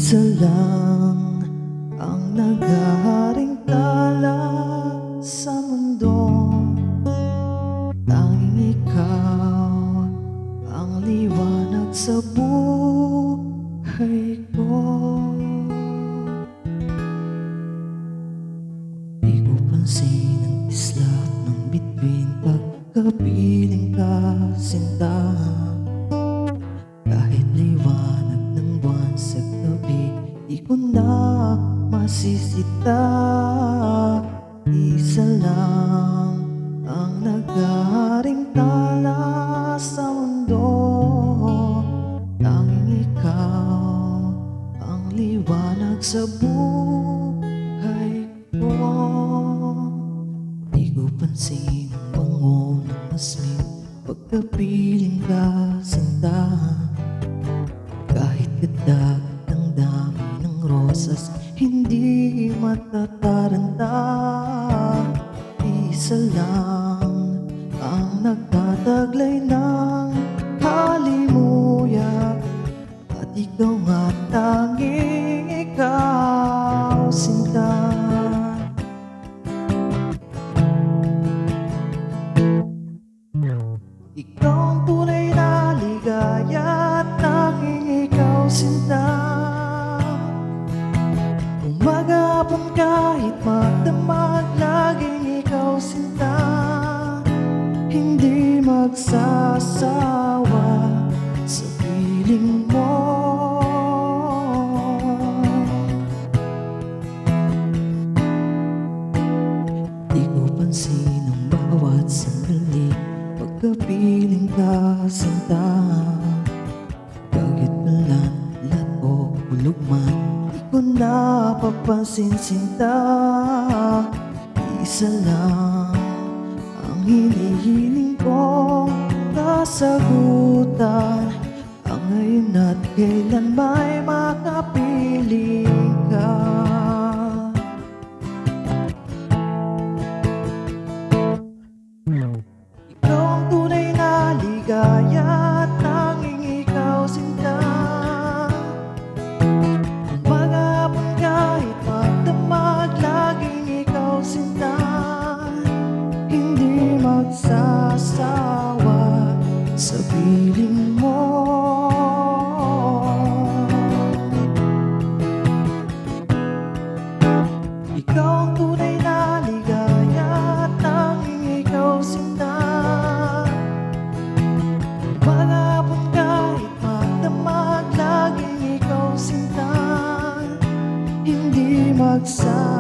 Isa lang ang naghaharing tala sa mundo, tanging ikaw ang liwanag sa buhay ko. Di ko pansin ang islap ng bituin pagkapiling ka, sinta. Kahit liwanag ng buwan sa gabi, di ko na masisita. Isa lang ang naghaharing tala sa mundo, tanging ikaw ang liwanag sa buhay ko. Di ko pansin ang bango ng asmin pagkapiling ka, sinta. Kahit kadag ng dami ng rosas, hindi matataranta. Isa lang ang nagtataglay ng halimuyak, at ikaw nga tanging ikaw, sinta. Ikaw ang tunay na ligaya, tanging ikaw, sinta. Umaga, hapon, kahit magdamag, laging ikaw, sinta. Hindi magsasawa sa piling mo. Di ko pansin ang bawat sandali pagkapiling ka, sinta. Kahit malanlat o bulog man, di ko napapansin, sinta. Isa lang ang hinihiling kong kasagutan, ang ngayon at kailan may makapiling ka. Ikaw ang tunay na ligaya, tanging ikaw, sinta. Umaga, hapon, kahit magdamag, laging ikaw, sinta. Hindi magsasawa sa piling mo. Ikaw ang tunay na ligaya, tanging ikaw, sinta. Umaga, hapon, kahit magdamag, laging ikaw, sinta. Hindi magsasawa